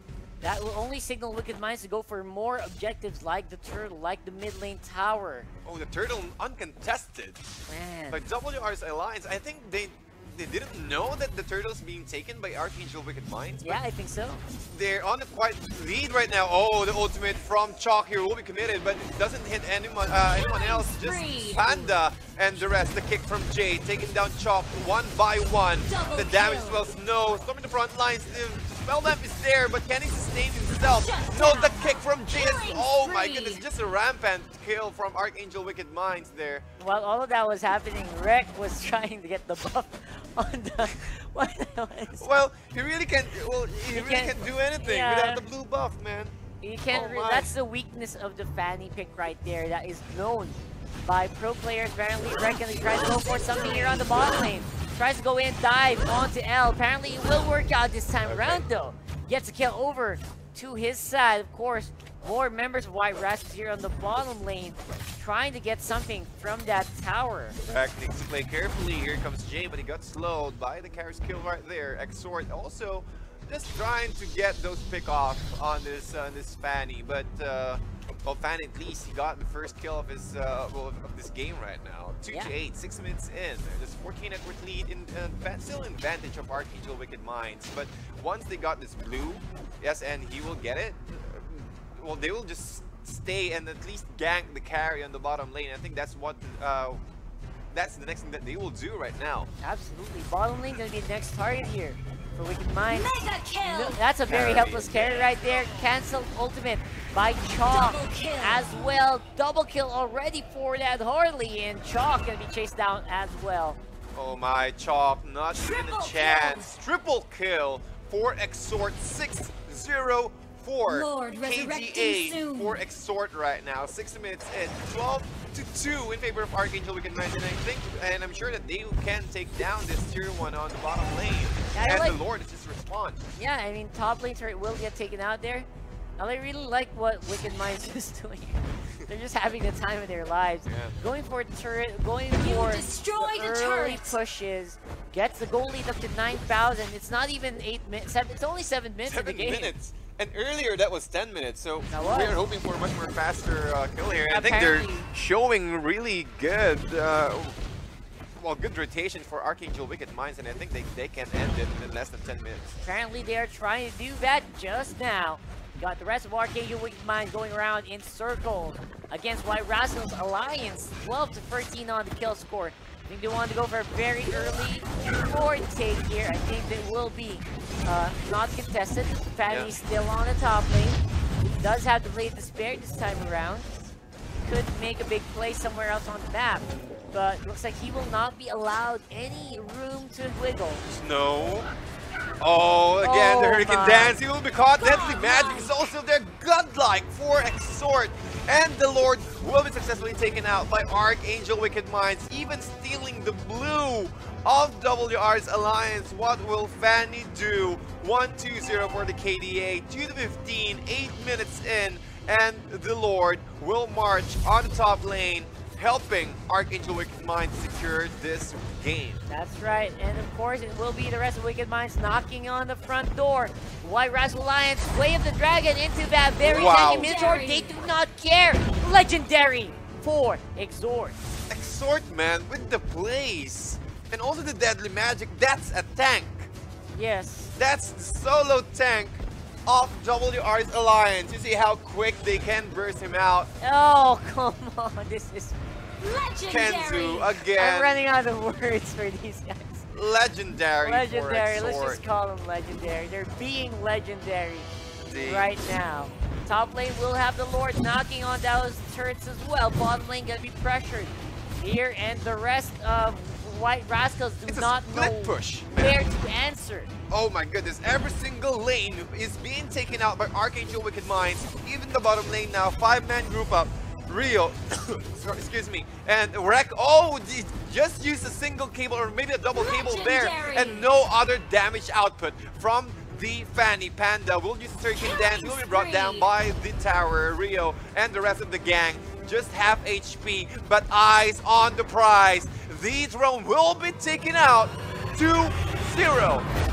that will only signal Wicked Minds to go for more objectives like the turtle, like the mid lane tower. Oh, the turtle uncontested. Man. By WR's Alliance, I think they didn't know that the turtle's being taken by ArkAngel Wicked Minds. Yeah, I think so. They're on a quite lead right now. Oh, the ultimate from Chalk here will be committed, but it doesn't hit anyone else. Just Panda and the rest. The kick from Jay, taking down Chalk one by one. The damage as well. Snow storming the front lines. Spellamp is there, but can he sustain himself? No, the kick from Jay. Oh my goodness, just a rampant kill from ArkAngel Wicked Minds there. While all of that was happening, Rek was trying to get the buff on the. Well, he really can't. Well, he really can't do anything without the blue buff, man. You can't. That's the weakness of the Fanny pick right there. That is known by pro players. Apparently, Rek is trying to go for something here on the bottom lane. Tries to go in, dive onto L. Apparently, it will work out this time around, though. Gets a kill over to his side. Of course, more members of White Rascals here on the bottom lane, trying to get something from that tower. Rek needs to play carefully. Here comes Jay, but he got slowed by the carry's kill right there. Exhort also just trying to get those pick off on this Fanny, but well, Fanny at least he got the first kill of his of this game right now. 2-8, 6 minutes in. There's 14 network lead, still in advantage of ArkAngel Wicked Minds. But once they got this blue, yes, and he will get it. Well, they will just stay and at least gank the carry on the bottom lane. I think that's what that's the next thing that they will do right now. Absolutely, bottom lane gonna be the next target here for Wicked Minds. Mega kill. No, that's a very helpless carry right there. Cancelled ultimate by Chalk as well. Double kill already for that Harley, and Chalk gonna be chased down as well. Oh my, Chalk, not even a chance. Triple kill for Exhort 6-0. KDA for Exhort right now. 6 minutes in, 12-2 in favor of ArkAngel Wicked Minds, and I'm sure that they can take down this tier 1 on the bottom lane. Yeah, and the Lord is just respond. Yeah, I mean, top lane turret will get taken out there. I really like what Wicked Minds is doing. They're just having the time of their lives. Yeah. Going for a turret, going for early pushes, gets the goal lead up to 9,000. It's not even 8 minutes. It's only 7 minutes of the game. 7 minutes. And earlier that was 10 minutes, so we are hoping for a much more faster kill here. I think they're showing really good, well, good rotation for ArkAngel Wicked Minds, and I think they can end it in less than 10 minutes. Apparently they are trying to do that just now. Got the rest of ArkAngel Wicked Minds going around in circles against White Rascals Alliance. 12-13 on the kill score. I think they want to go for a very early forward take here. I think they will be not contested. Fanny's still on the top lane. He does have to play the spare this time around. Could make a big play somewhere else on the map. But looks like he will not be allowed any room to wiggle. No. Oh, again, the Hurricane Dance. He will be caught. Deadly Magic is also there. Godlike for Exhort. And the Lord will be successfully taken out by ArkAngel Wicked Minds, even stealing the blue of WR's Alliance. What will Fanny do? 1-2-0 for the KDA. 2-15, 8 minutes in. And the Lord will march on the top lane, helping ArkAngel Wicked Minds secure this game. That's right, and of course it will be the rest of Wicked Minds knocking on the front door. White Rascal Alliance, Way of the Dragon into that very tanky mid-sword. They do not care. Legendary for Exhort. Exhort, man, with the plays. And also the Deadly Magic, that's a tank. Yes. That's the solo tank of WR's Alliance. You see how quick they can burst him out. Oh, come on. This is legendary. Kenzu again. I'm running out of words for these guys. legendary. Legendary. For Let's Exort. just call them legendary. They're being legendary Indeed. right now. Top lane will have the Lord knocking on those turrets as well. Bottom lane gonna be pressured here, and the rest of White Rascals do It's a not split know push, where man. to answer. Oh my goodness, every single lane is being taken out by ArkAngel Wicked Minds. Even the bottom lane now, 5-man group up. Rio, sorry, excuse me, and Wreck, oh, he just used a single cable or maybe a double cable there, Legendary. and no other damage output from the Fanny Panda. Will use the Turrican Dance, will be brought down by the tower. Rio and the rest of the gang just half HP, but eyes on the prize. The throne will be taken out 2-0.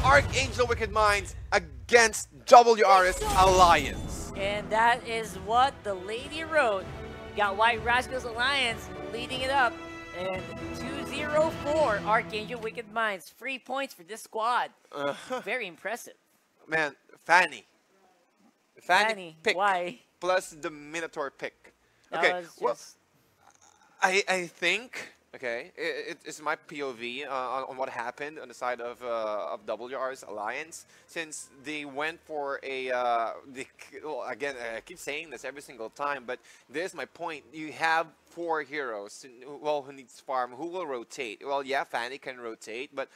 ArkAngel Wicked Minds against WRS Alliance. And that is what the lady wrote. Got White Rascals Alliance leading it up. And 2-0 for ArkAngel Wicked Minds. 3 points for this squad. Very impressive. Man, Fanny pick why? plus the Minotaur pick. That Okay, was well, just- I think, okay, it's my POV on what happened on the side of WR's Alliance, since they went for a, well, again, I keep saying this every single time, but there's my point. You have 4 heroes, well, who needs farm, who will rotate. Well, yeah, Fanny can rotate, but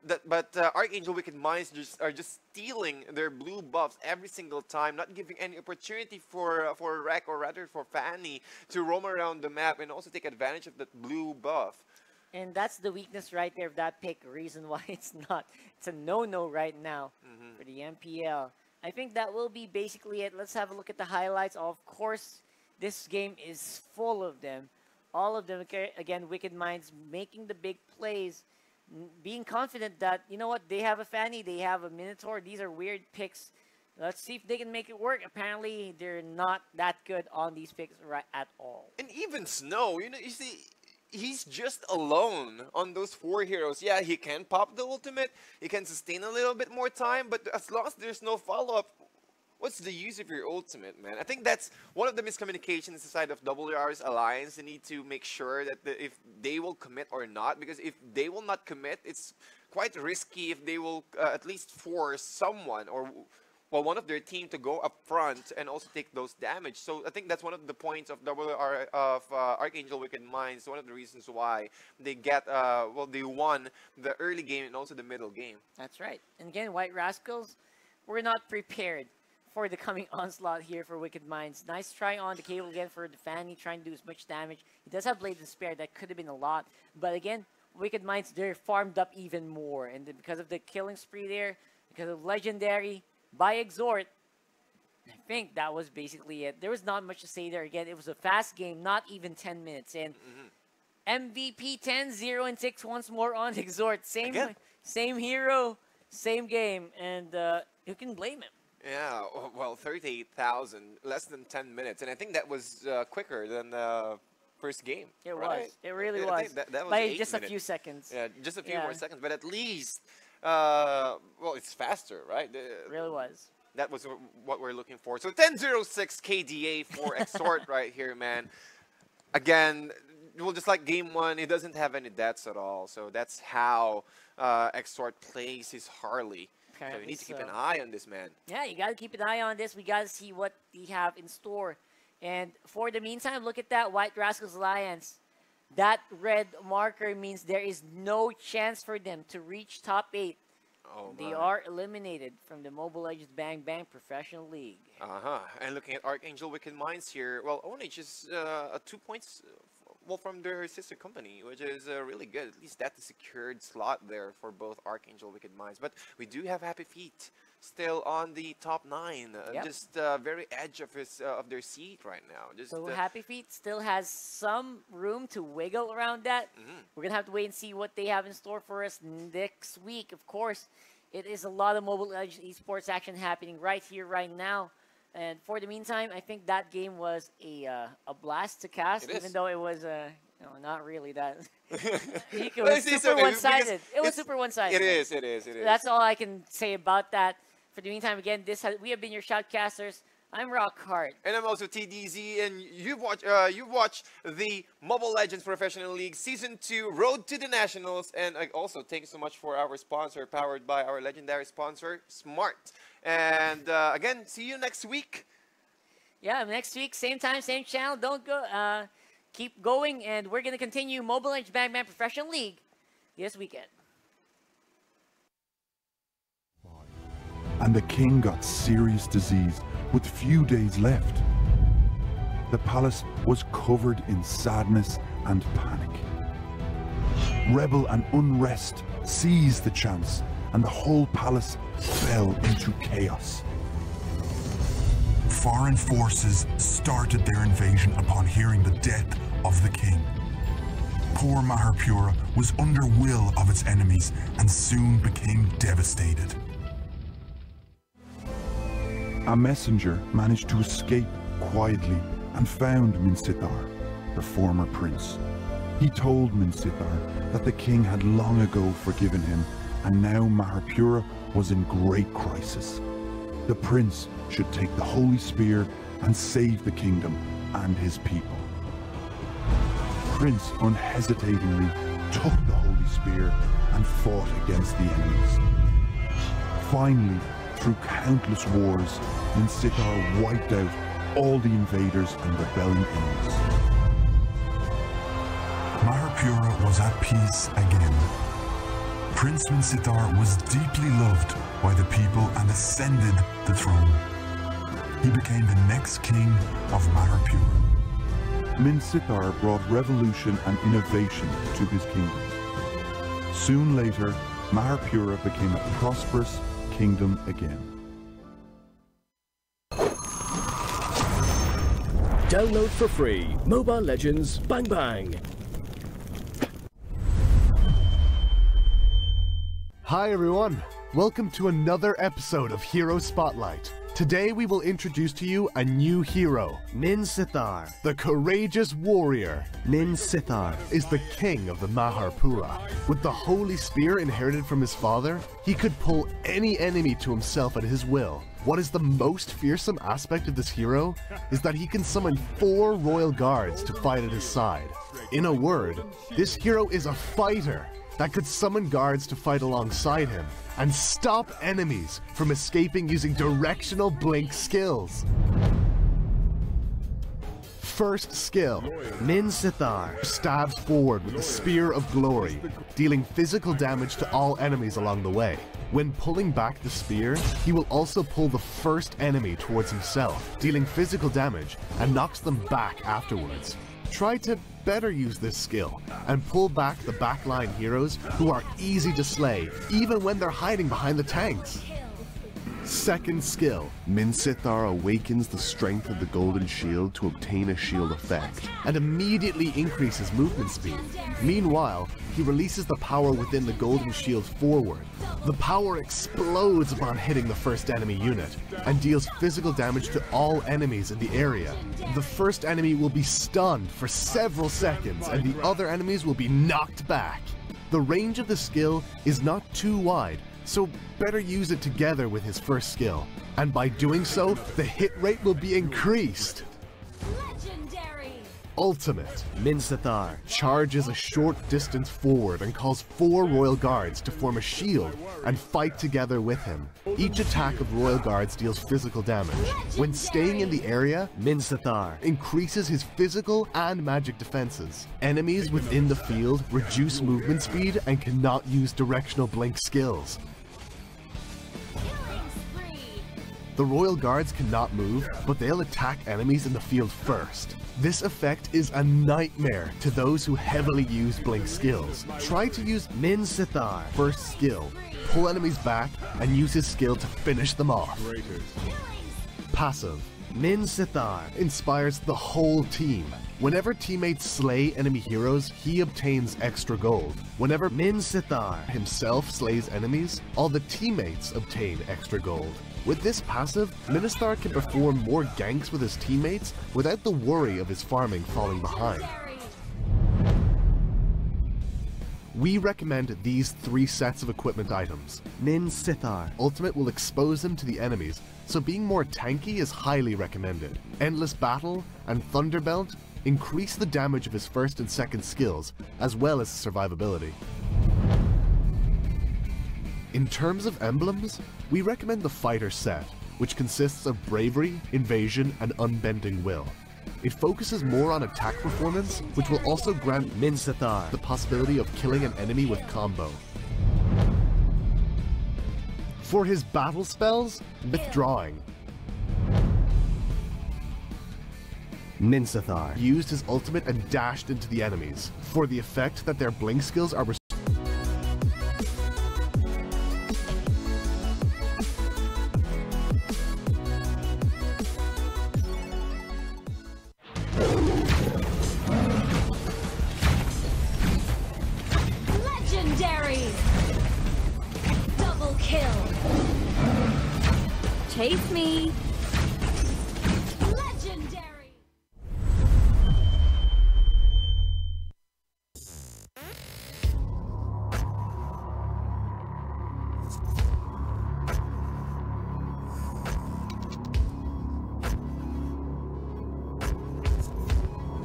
ArkAngel Wicked Minds are just stealing their blue buffs every single time, not giving any opportunity for Rek, or rather for Fanny, to roam around the map and also take advantage of that blue buff. And that's the weakness right there of that pick. Reason why it's a no-no right now for the MPL. I think that will be basically it. Let's have a look at the highlights. Of course, this game is full of them. All of them, okay, again, Wicked Minds making the big plays, being confident that, you know what, they have a Fanny, they have a Minotaur. These are weird picks. Let's see if they can make it work. Apparently, they're not that good on these picks right at all. And even Snow, you see, he's just alone on those 4 heroes. Yeah, he can pop the ultimate, he can sustain a little bit more time, but as long as there's no follow-up, what's the use of your ultimate, man? I think that's one of the miscommunications inside of WR's Alliance. They need to make sure that if they will commit or not, because if they will not commit, it's quite risky if they will at least force someone or, well, one of their team to go up front and also take those damage. So I think that's one of the points of ArkAngel Wicked Minds. One of the reasons why they get, well, they won the early game and also the middle game. That's right. And again, White Rascals, we're not prepared for the coming onslaught here for Wicked Minds. Nice try on the cable again for the Fanny, trying to do as much damage. He does have Blade and Spare, that could have been a lot. But again, Wicked Minds, they're farmed up even more. And then because of the killing spree there, because of Legendary by Exort, I think that was basically it. There was not much to say there. Again, it was a fast game, not even 10 minutes. And MVP 10-0 and 6 once more on Exort. Same hero, same game. And who can blame him? Yeah, well, 38,000, less than 10 minutes. And I think that was quicker than the first game. It right? was. It really I was. think that was By 8 just minutes. a few seconds. Yeah, just a few Yeah. more seconds. But at least, well, it's faster, right? It really was. That was what we're looking for. So 10-0-6 KDA for Exort right here, man. Again, well, just like game 1, it doesn't have any deaths at all. So that's how Exort plays his Harley. So you need to keep an eye on this man. Yeah, you got to keep an eye on this. We got to see what we have in store. And for the meantime, look at that White Rascals Alliance. That red marker means there is no chance for them to reach top 8. Oh, they are eliminated from the Mobile Legends Bang Bang Professional League. And looking at ArkAngel Wicked Minds here, well, ONH is 2 points well from their sister company, which is really good. At least that's a secured slot there for both ArkAngel Wicked Minds. But we do have Happyfeet still on the top 9, just very edge of their seat right now. So Happyfeet still has some room to wiggle around that. We're gonna have to wait and see what they have in store for us next week. Of course, it is a lot of Mobile Legends esports action happening right here, right now. And for the meantime, I think that game was a blast to cast, even though it was not really that. It was super one-sided. It was super one-sided. It is. That's all I can say about that. For the meantime, again, we have been your shoutcasters. I'm Rockhart. And I'm also TDZ, and you've watched the Mobile Legends Professional League Season 2 Road to the Nationals, and also thank you so much for our sponsor, powered by our legendary sponsor, Smart. And again, see you next week. Yeah, next week, same time, same channel. Don't go. Keep going, and we're gonna continue Mobile Legends Bagman Professional League this weekend. And the king got serious disease with few days left. The palace was covered in sadness and panic. Rebel and unrest seized the chance, and the whole palace fell into chaos. Foreign forces started their invasion upon hearing the death of the king. Poor Maharpura was under will of its enemies and soon became devastated. A messenger managed to escape quietly and found Minsithar, the former prince. He told Minsithar that the king had long ago forgiven him, and now Maharpura was in great crisis. The prince should take the holy spear and save the kingdom and his people. Prince unhesitatingly took the holy spear and fought against the enemies. Finally, through countless wars, Minsithar wiped out all the invaders and rebelling enemies. Maharpura was at peace again. Prince Minsithar was deeply loved by the people and ascended the throne. He became the next king of Maharpura. Minsithar brought revolution and innovation to his kingdom. Soon later, Maharpura became a prosperous kingdom again. Download for free Mobile Legends Bang Bang. Hi everyone, welcome to another episode of Hero Spotlight. Today we will introduce to you a new hero, Minsithar. the courageous warrior. Minsithar Is the king of the Maharpura. With the holy spear inherited from his father, he could pull any enemy to himself at his will. What is the most fearsome aspect of this hero is that he can summon 4 royal guards to fight at his side. In a word, this hero is a fighter that could summon guards to fight alongside him and stop enemies from escaping using directional blink skills. First skill, Minsithar stabs forward with the Spear of Glory, dealing physical damage to all enemies along the way. When pulling back the spear, he will also pull the first enemy towards himself, dealing physical damage, and knocks them back afterwards. Try to better use this skill and pull back the backline heroes who are easy to slay, even when they're hiding behind the tanks. Second skill, Minsithar awakens the strength of the golden shield to obtain a shield effect, and immediately increases movement speed. Meanwhile, he releases the power within the golden shield forward. The power explodes upon hitting the first enemy unit, and deals physical damage to all enemies in the area. The first enemy will be stunned for several seconds, and the other enemies will be knocked back. The range of the skill is not too wide, so better use it together with his first skill, and by doing so, the hit rate will be increased. Legendary. Ultimate. Minsithar Charges a short distance forward and calls 4 royal guards to form a shield and fight together with him. Each attack of royal guards deals physical damage. When staying in the area, Minsithar increases his physical and magic defenses. Enemies within the field reduce movement speed and cannot use directional blink skills. Killing spree. The royal guards cannot move, but they'll attack enemies in the field first. This effect is a nightmare to those who heavily use blink skills. Try to use Minsithar first skill, pull enemies back, and use his skill to finish them off. Passive. Minsithar Inspires the whole team. Whenever teammates slay enemy heroes, he obtains extra gold. Whenever Minsithar himself slays enemies, all the teammates obtain extra gold. With this passive, Minsithar can perform more ganks with his teammates without the worry of his farming falling behind. we recommend these 3 sets of equipment items. Min Sithar. Ultimate will expose him to the enemies, so being more tanky is highly recommended. Endless Battle and Thunderbelt increase the damage of his first and second skills, as well as survivability. In terms of emblems, we recommend the Fighter set, which consists of Bravery, Invasion, and Unbending Will. It focuses more on attack performance, which will also grant Min Sithar. the possibility of killing an enemy with combo. For his battle spells, Withdrawing. Min Sithar. Used his ultimate and dashed into the enemies, for the effect that their blink skills are Legendary! Double kill! Chase me. Legendary!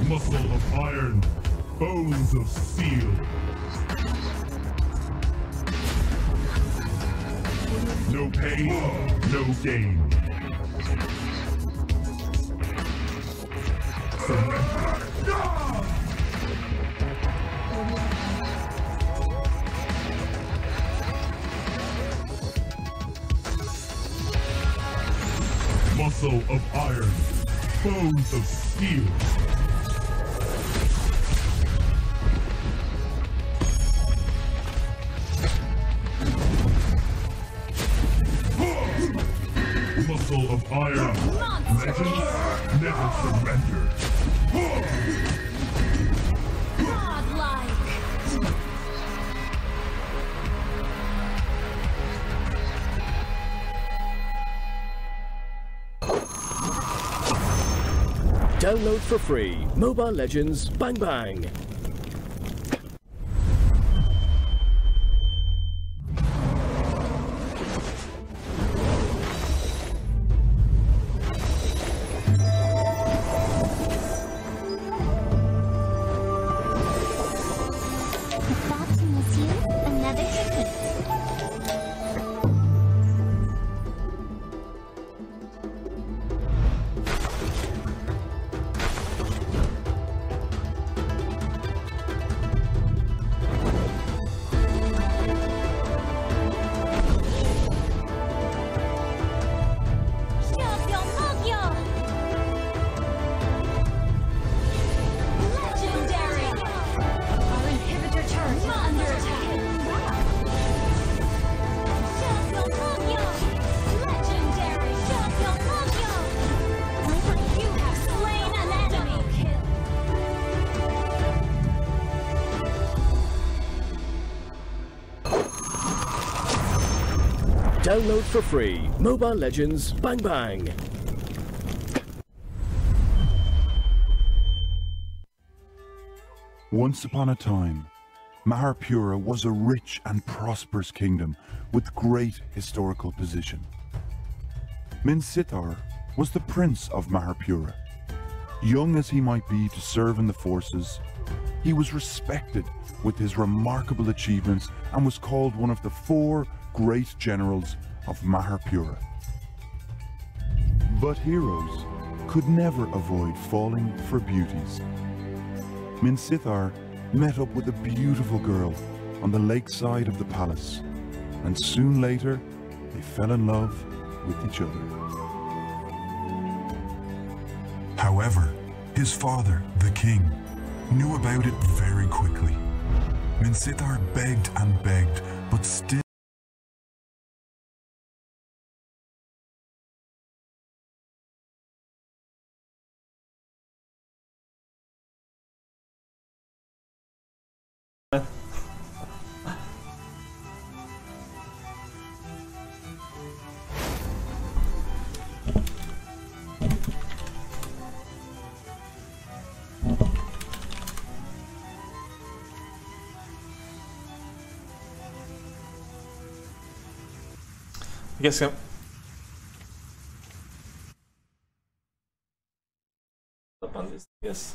Muscle of iron, bones of steel. No pain, no gain. Muscle of iron, bones of steel. Muscle of iron. Legends never surrender. Godlike! Download for free Mobile Legends Bang Bang. Download for free Mobile Legends Bang Bang. Once upon a time, Maharpura was a rich and prosperous kingdom with great historical position. Min Sithar was the prince of Maharpura. Young as he might be to serve in the forces, he was respected with his remarkable achievements and was called one of the 4 great generals of Maharpura. But heroes could never avoid falling for beauties. Min Sithar met up with a beautiful girl on the lakeside of the palace, and soon later they fell in love with each other. However, his father, the king, knew about it very quickly. Min Sithar begged and begged, but still Guess. Yes.